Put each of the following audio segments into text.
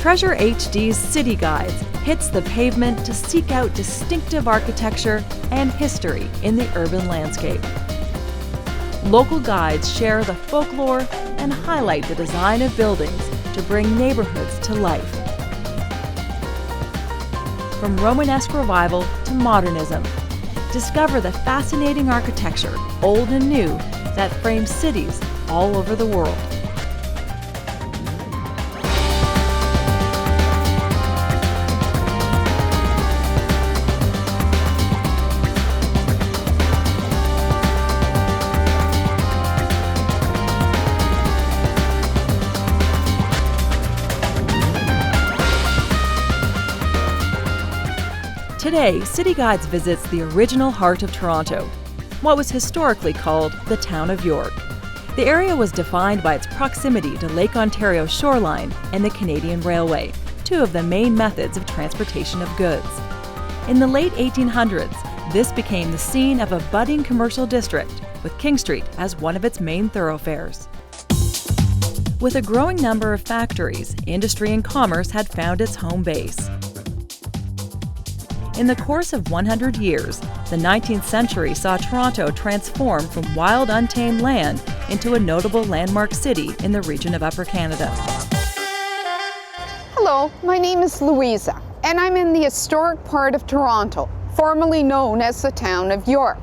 Treasure HD's City Guides hits the pavement to seek out distinctive architecture and history in the urban landscape. Local guides share the folklore and highlight the design of buildings to bring neighborhoods to life. From Romanesque revival to modernism, discover the fascinating architecture, old and new, that frames cities all over the world. Today, City Guides visits the original heart of Toronto, what was historically called the town of York. The area was defined by its proximity to Lake Ontario's shoreline and the Canadian Railway, two of the main methods of transportation of goods. In the late 1800s, this became the scene of a budding commercial district, with King Street as one of its main thoroughfares. With a growing number of factories, industry and commerce had found its home base. In the course of 100 years, the 19th century saw Toronto transform from wild, untamed land into a notable landmark city in the region of Upper Canada. Hello, my name is Louisa, and I'm in the historic part of Toronto, formerly known as the town of York.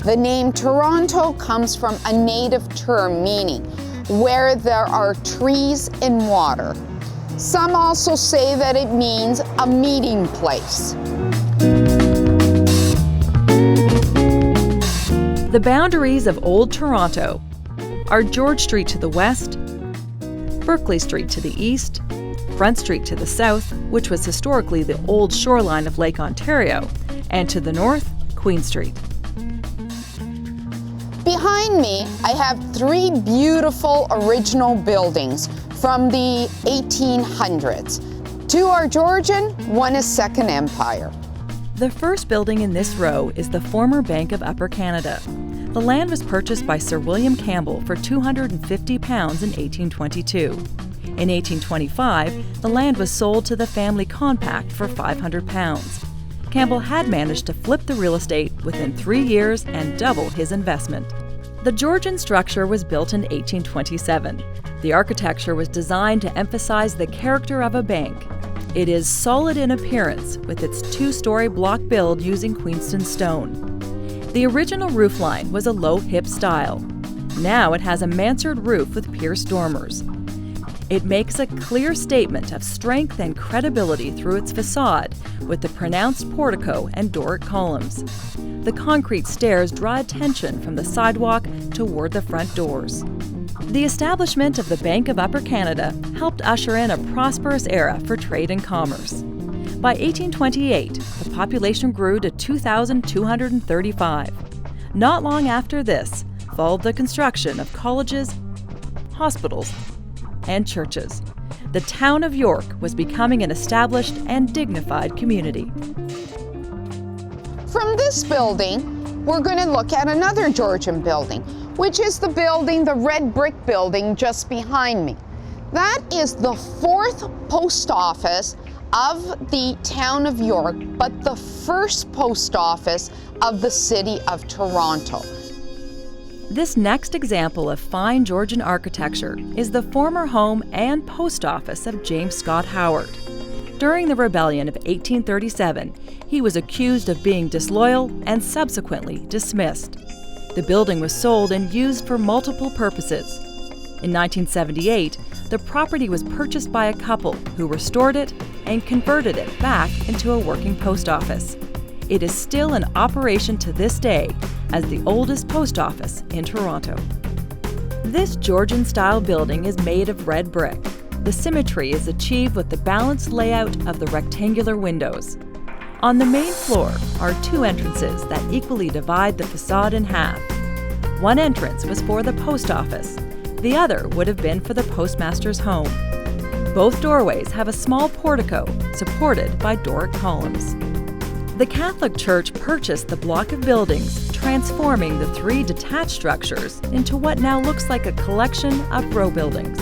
The name Toronto comes from a native term meaning where there are trees and water. Some also say that it means a meeting place. The boundaries of Old Toronto are George Street to the west, Berkeley Street to the east, Front Street to the south, which was historically the old shoreline of Lake Ontario, and to the north, Queen Street. Behind me, I have three beautiful original buildings from the 1800s. Two are Georgian, one is Second Empire. The first building in this row is the former Bank of Upper Canada. The land was purchased by Sir William Campbell for £250 in 1822. In 1825, the land was sold to the family compact for £500. Campbell had managed to flip the real estate within 3 years and double his investment. The Georgian structure was built in 1827. The architecture was designed to emphasize the character of a bank. It is solid in appearance with its two-story block build using Queenston stone. The original roofline was a low hip style. Now it has a mansard roof with pierced dormers. It makes a clear statement of strength and credibility through its facade, with the pronounced portico and Doric columns. The concrete stairs draw attention from the sidewalk toward the front doors. The establishment of the Bank of Upper Canada helped usher in a prosperous era for trade and commerce. By 1828, the population grew to 2,235. Not long after this, followed the construction of colleges, hospitals, and churches. The town of York was becoming an established and dignified community. From this building, we're going to look at another Georgian building, which is the building, the red brick building just behind me. That is the fourth post office of the town of York, but the first post office of the city of Toronto. This next example of fine Georgian architecture is the former home and post office of James Scott Howard. During the Rebellion of 1837, he was accused of being disloyal and subsequently dismissed. The building was sold and used for multiple purposes. In 1978, the property was purchased by a couple who restored it and converted it back into a working post office. It is still in operation to this day as the oldest post office in Toronto. This Georgian-style building is made of red brick. The symmetry is achieved with the balanced layout of the rectangular windows. On the main floor are two entrances that equally divide the facade in half. One entrance was for the post office. The other would have been for the postmaster's home. Both doorways have a small portico supported by Doric columns. The Catholic Church purchased the block of buildings transforming the three detached structures into what now looks like a collection of row buildings.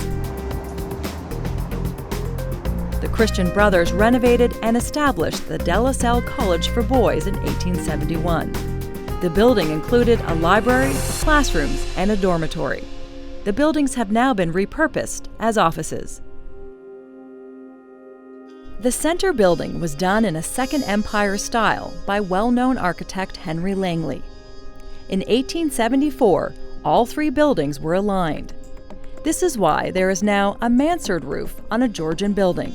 The Christian Brothers renovated and established the De La Salle College for Boys in 1871. The building included a library, classrooms, and a dormitory. The buildings have now been repurposed as offices. The center building was done in a Second Empire style by well-known architect Henry Langley. In 1874, all three buildings were aligned. This is why there is now a mansard roof on a Georgian building.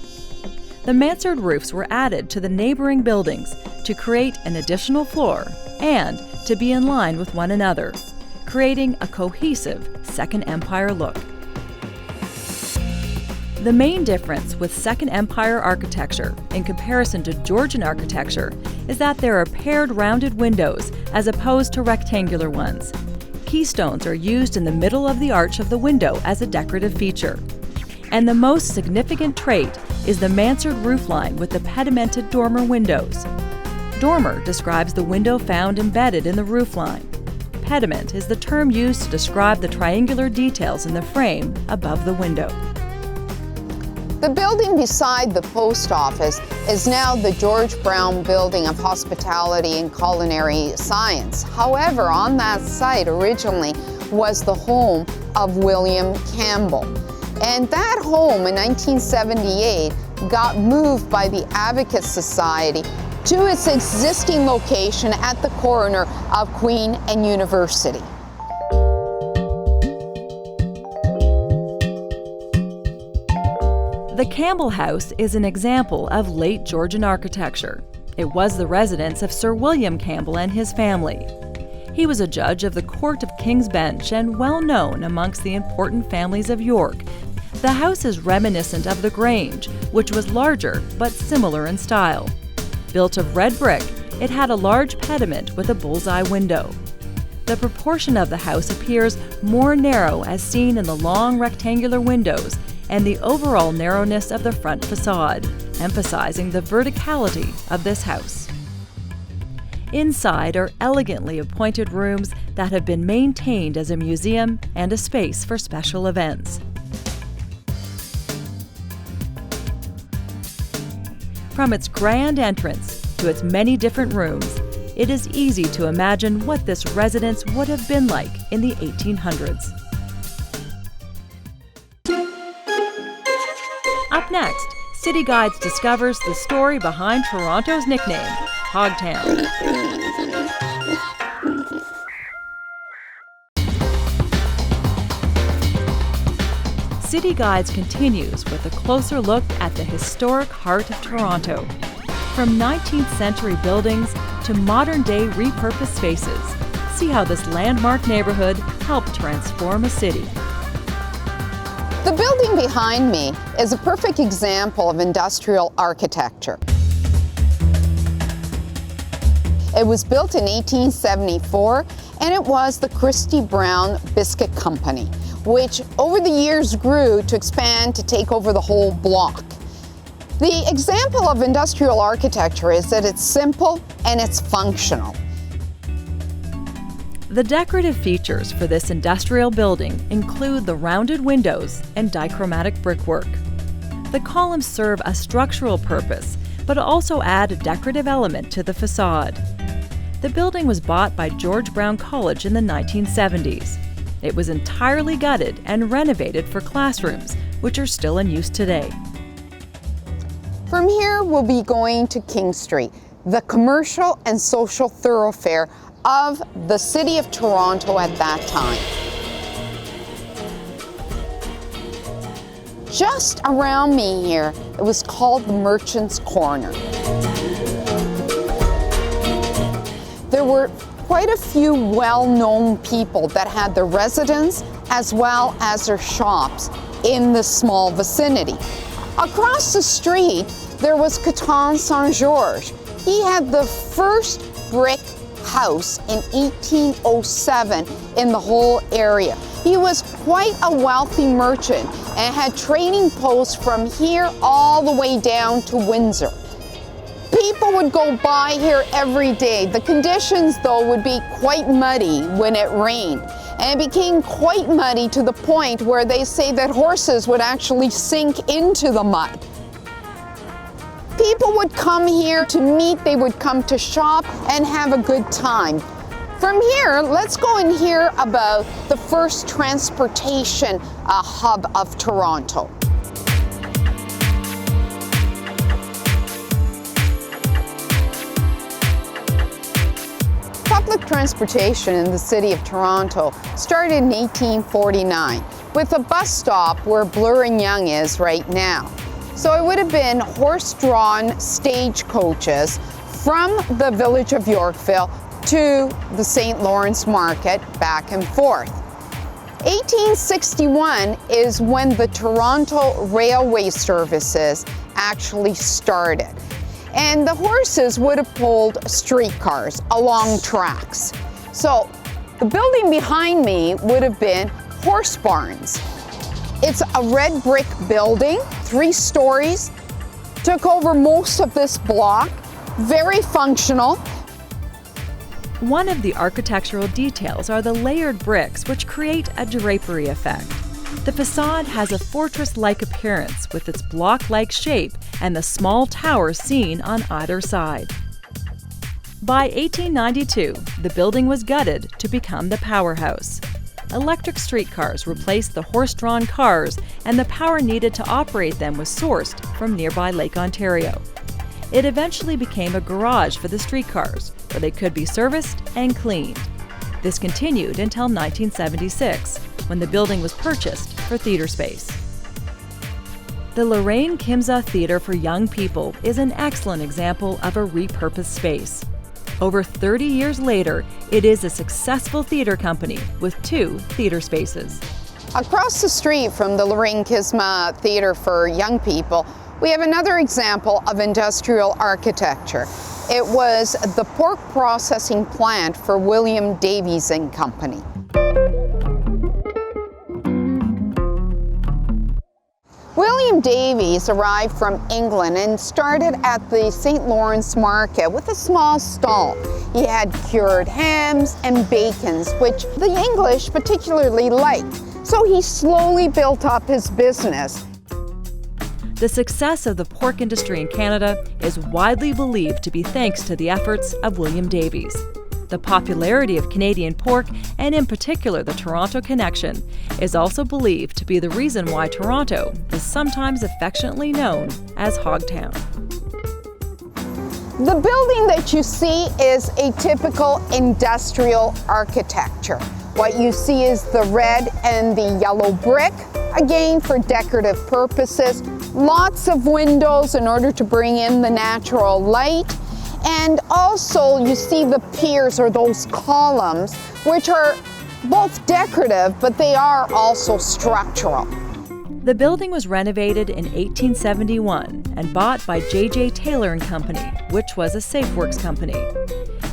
The mansard roofs were added to the neighboring buildings to create an additional floor and to be in line with one another, creating a cohesive Second Empire look. The main difference with Second Empire architecture in comparison to Georgian architecture is that there are paired rounded windows as opposed to rectangular ones. Keystones are used in the middle of the arch of the window as a decorative feature. And the most significant trait is the mansard roofline with the pedimented dormer windows. Dormer describes the window found embedded in the roofline. Pediment is the term used to describe the triangular details in the frame above the window. The building beside the post office is now the George Brown Building of Hospitality and Culinary Science. However, on that site originally was the home of William Campbell. And that home in 1978 got moved by the Advocate Society to its existing location at the corner of Queen and University. The Campbell House is an example of late Georgian architecture. It was the residence of Sir William Campbell and his family. He was a judge of the Court of King's Bench and well known amongst the important families of York. The house is reminiscent of the Grange, which was larger but similar in style. Built of red brick, it had a large pediment with a bullseye window. The proportion of the house appears more narrow as seen in the long rectangular windows and the overall narrowness of the front facade, emphasizing the verticality of this house. Inside are elegantly appointed rooms that have been maintained as a museum and a space for special events. From its grand entrance to its many different rooms, it is easy to imagine what this residence would have been like in the 1800s. Up next, City Guides discovers the story behind Toronto's nickname, Hogtown. City Guides continues with a closer look at the historic heart of Toronto. From 19th century buildings to modern-day repurposed spaces, see how this landmark neighborhood helped transform a city. The building behind me is a perfect example of industrial architecture. It was built in 1874, and it was the Christie Brown Biscuit Company, which over the years grew to expand to take over the whole block. The example of industrial architecture is that it's simple and it's functional. The decorative features for this industrial building include the rounded windows and dichromatic brickwork. The columns serve a structural purpose, but also add a decorative element to the facade. The building was bought by George Brown College in the 1970s. It was entirely gutted and renovated for classrooms, which are still in use today. From here, we'll be going to King Street, the commercial and social thoroughfare of the city of Toronto at that time. Just around me here, it was called the Merchant's Corner. There were quite a few well-known people that had their residence as well as their shops in this small vicinity. Across the street, there was Caton Saint-Georges. He had the first brick house in 1807 in the whole area. He was quite a wealthy merchant and had trading posts from here all the way down to Windsor. People would go by here every day. The conditions, though, would be quite muddy when it rained. And it became quite muddy to the point where they say that horses would actually sink into the mud. People would come here to meet, they would come to shop and have a good time. From here, let's go and hear about the first transportation hub of Toronto. Public transportation in the city of Toronto started in 1849 with a bus stop where Bloor and Yonge is right now. So it would have been horse-drawn stagecoaches from the village of Yorkville to the St. Lawrence Market back and forth. 1861 is when the Toronto Railway Services actually started. And the horses would have pulled streetcars along tracks. So the building behind me would have been horse barns. It's a red brick building, 3 stories, took over most of this block, very functional. One of the architectural details are the layered bricks, which create a drapery effect. The facade has a fortress-like appearance with its block-like shape and the small towers seen on either side. By 1892, the building was gutted to become the powerhouse. Electric streetcars replaced the horse-drawn cars, and the power needed to operate them was sourced from nearby Lake Ontario. It eventually became a garage for the streetcars, where they could be serviced and cleaned. This continued until 1976, when the building was purchased for theater space. The Lorraine Kimza Theatre for Young People is an excellent example of a repurposed space. Over 30 years later, it is a successful theater company with 2 theater spaces. Across the street from the Lorraine Kimza Theatre for Young People, we have another example of industrial architecture. It was the pork processing plant for William Davies and Company. William Davies arrived from England and started at the St. Lawrence Market with a small stall. He had cured hams and bacons, which the English particularly liked. So he slowly built up his business. The success of the pork industry in Canada is widely believed to be thanks to the efforts of William Davies. The popularity of Canadian pork, and in particular the Toronto connection, is also believed to be the reason why Toronto is sometimes affectionately known as Hogtown. The building that you see is a typical industrial architecture. What you see is the red and the yellow brick, again for decorative purposes. Lots of windows in order to bring in the natural light. And also you see the piers, or those columns, which are both decorative, but they are also structural. The building was renovated in 1871 and bought by J.J. Taylor and Company, which was a SafeWorks company.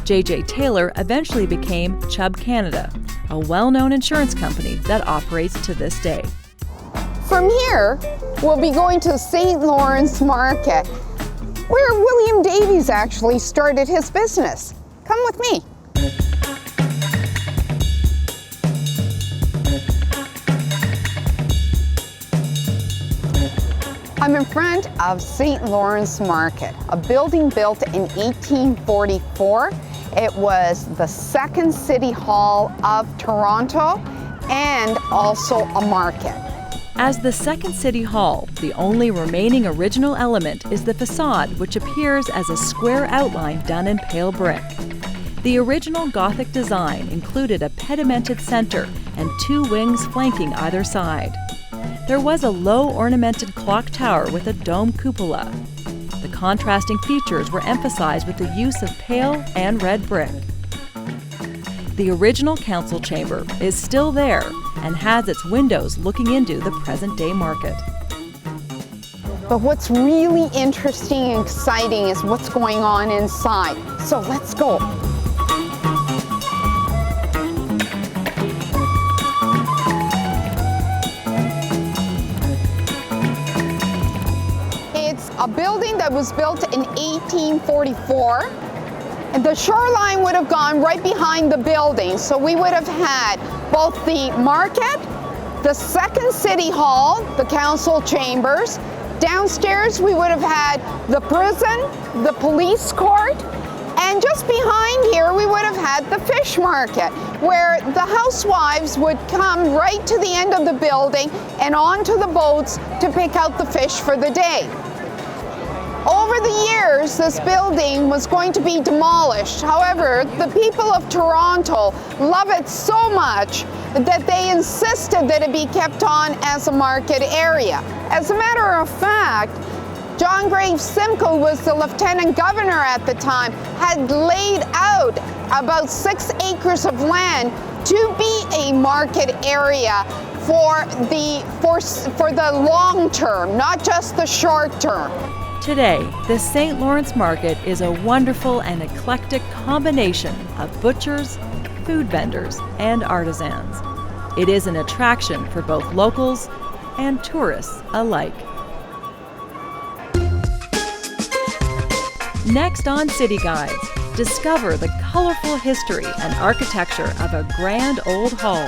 J.J. Taylor eventually became Chubb Canada, a well-known insurance company that operates to this day. From here, we'll be going to the St. Lawrence Market, where William Davies actually started his business. Come with me. I'm in front of St. Lawrence Market, a building built in 1844. It was the second city hall of Toronto and also a market. As the second city hall, the only remaining original element is the facade, which appears as a square outline done in pale brick. The original Gothic design included a pedimented center and 2 wings flanking either side. There was a low ornamented clock tower with a dome cupola. The contrasting features were emphasized with the use of pale and red brick. The original council chamber is still there and has its windows looking into the present-day market. But what's really interesting and exciting is what's going on inside. So let's go. It's a building that was built in 1844. And the shoreline would have gone right behind the building. So we would have had both the market, the second city hall, the council chambers. Downstairs we would have had the prison, the police court, and just behind here we would have had the fish market, where the housewives would come right to the end of the building and onto the boats to pick out the fish for the day. Over the years, this building was going to be demolished. However, the people of Toronto love it so much that they insisted that it be kept on as a market area. As a matter of fact, John Graves Simcoe, who was the lieutenant governor at the time, had laid out about 6 acres of land to be a market area for the long term, not just the short term. Today, the St. Lawrence Market is a wonderful and eclectic combination of butchers, food vendors, and artisans. It is an attraction for both locals and tourists alike. Next on City Guides, discover the colorful history and architecture of a grand old hall.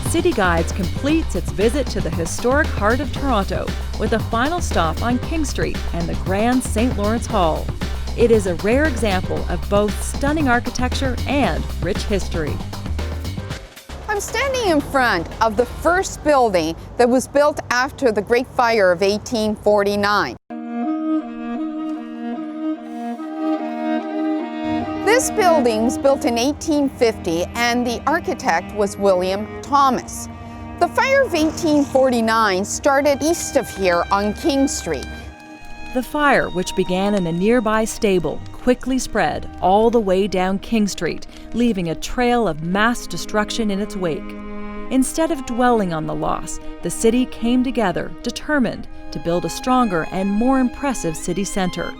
City Guides completes its visit to the historic heart of Toronto with a final stop on King Street and the Grand St. Lawrence Hall. It is a rare example of both stunning architecture and rich history. I'm standing in front of the first building that was built after the Great Fire of 1849. This building was built in 1850 and the architect was William Thomas. The fire of 1849 started east of here on King Street. The fire, which began in a nearby stable, quickly spread all the way down King Street, leaving a trail of mass destruction in its wake. Instead of dwelling on the loss, the city came together, determined to build a stronger and more impressive city center.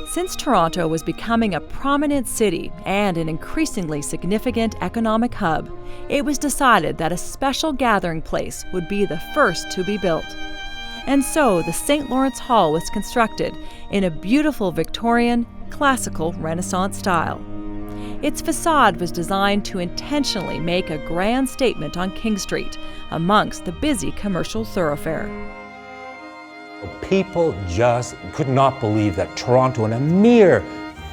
Since Toronto was becoming a prominent city and an increasingly significant economic hub, it was decided that a special gathering place would be the first to be built. And so the St. Lawrence Hall was constructed in a beautiful Victorian, classical Renaissance style. Its facade was designed to intentionally make a grand statement on King Street, amongst the busy commercial thoroughfare. People just could not believe that Toronto, in a mere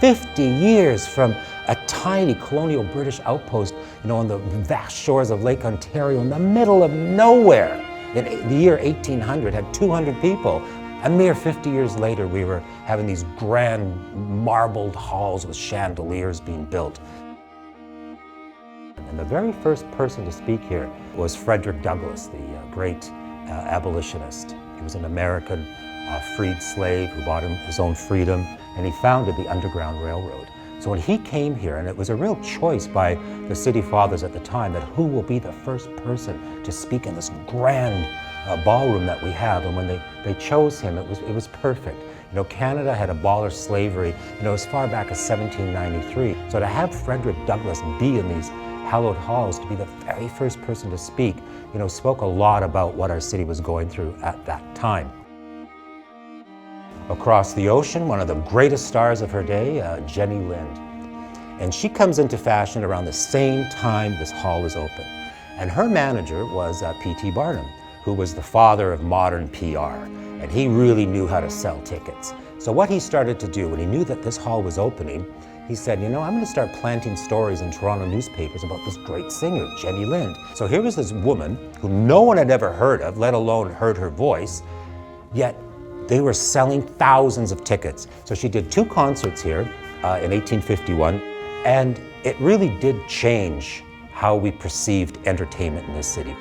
50 years from a tiny colonial British outpost, on the vast shores of Lake Ontario, in the middle of nowhere, in the year 1800, had 200 people. A mere 50 years later, we were having these grand marbled halls with chandeliers being built. And the very first person to speak here was Frederick Douglass, the great abolitionist. He was an American freed slave who bought his own freedom, and he founded the Underground Railroad. So when he came here, and it was a real choice by the city fathers at the time, that who will be the first person to speak in this grand ballroom that we have, and when they chose him, it was perfect. Canada had abolished slavery, as far back as 1793. So to have Frederick Douglass be in these hallowed halls, to be the very first person to speak, spoke a lot about what our city was going through at that time. Across the ocean, one of the greatest stars of her day, Jenny Lind. And she comes into fashion around the same time this hall is open. And her manager was P.T. Barnum, who was the father of modern PR. And he really knew how to sell tickets. So what he started to do when he knew that this hall was opening, he said, I'm going to start planting stories in Toronto newspapers about this great singer, Jenny Lind. So here was this woman who no one had ever heard of, let alone heard her voice, yet they were selling thousands of tickets. So she did 2 concerts here in 1851, and it really did change how we perceived entertainment in this city.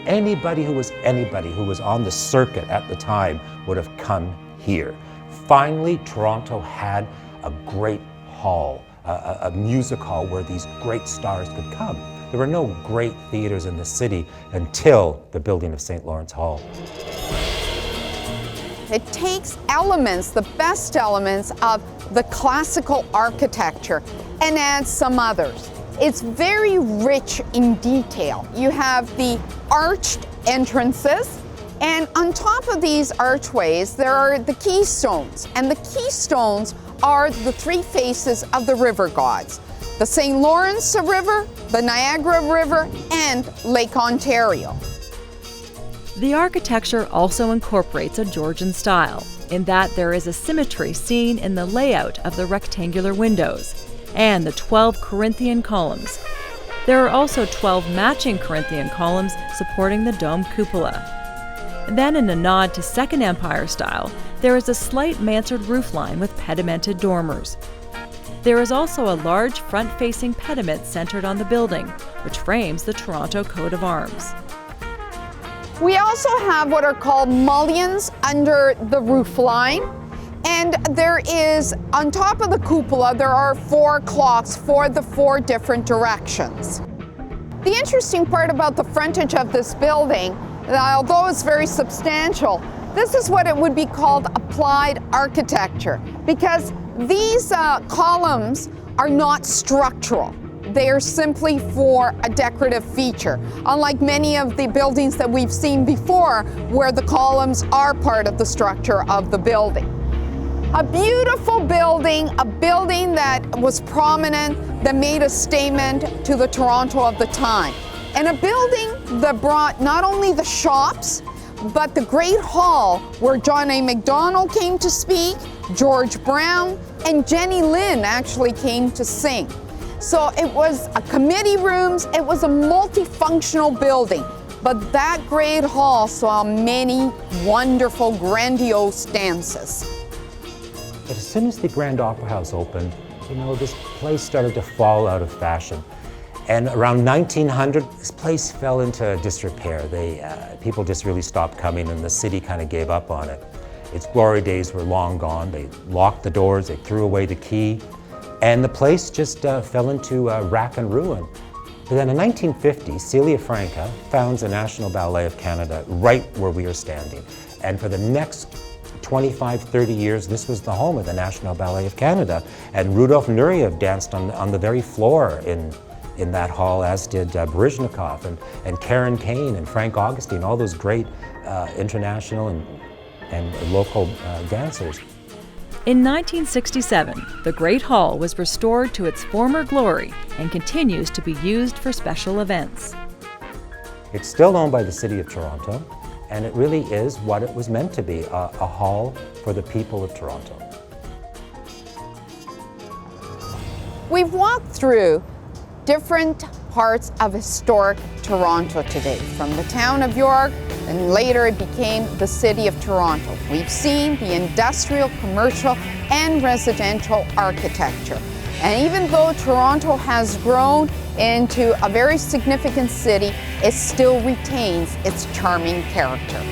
Anybody who was on the circuit at the time would have come here. Finally, Toronto had a great hall, a music hall where these great stars could come. There were no great theaters in the city until the building of St. Lawrence Hall. It takes elements, the best elements of the classical architecture, and adds some others. It's very rich in detail. You have the arched entrances, and on top of these archways, there are the keystones. And the keystones are the three faces of the river gods: the St. Lawrence River, the Niagara River, and Lake Ontario. The architecture also incorporates a Georgian style, in that there is a symmetry seen in the layout of the rectangular windows and the 12 Corinthian columns. There are also 12 matching Corinthian columns supporting the dome cupola. Then, in a nod to Second Empire style, there is a slight mansard roofline with pedimented dormers. There is also a large front-facing pediment centered on the building, which frames the Toronto coat of arms. We also have what are called mullions under the roof line, and there is, on top of the cupola, there are 4 clocks for the 4 different directions. The interesting part about the frontage of this building, although it's very substantial, this is what it would be called applied architecture, because these columns are not structural. They are simply for a decorative feature, unlike many of the buildings that we've seen before where the columns are part of the structure of the building. A beautiful building, a building that was prominent, that made a statement to the Toronto of the time. And a building that brought not only the shops, but the Great Hall where John A. Macdonald came to speak, George Brown, and Jenny Lind actually came to sing. So it was a committee rooms, it was a multifunctional building, but that Great Hall saw many wonderful, grandiose dances. But as soon as the Grand Opera House opened, this place started to fall out of fashion. And around 1900, this place fell into disrepair. People just really stopped coming, and the city kind of gave up on it. Its glory days were long gone. They locked the doors, they threw away the key, and the place just fell into rack and ruin. But then in 1950, Celia Franca founds the National Ballet of Canada right where we are standing. And for the next 25, 30 years, this was the home of the National Ballet of Canada. And Rudolf Nureyev danced on the very floor in that hall, as did Baryshnikov and Karen Kane and Frank Augustine, all those great international and local dancers. In 1967, the Great Hall was restored to its former glory and continues to be used for special events. It's still owned by the City of Toronto, and it really is what it was meant to be, a hall for the people of Toronto. We've walked through different parts of historic Toronto today, from the town of York, and later it became the City of Toronto. We've seen the industrial, commercial, and residential architecture. And even though Toronto has grown into a very significant city, it still retains its charming character.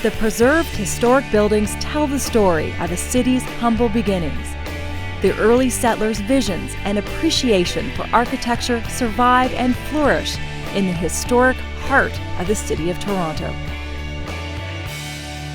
The preserved historic buildings tell the story of a city's humble beginnings. The early settlers' visions and appreciation for architecture survive and flourish in the historic heart of the City of Toronto.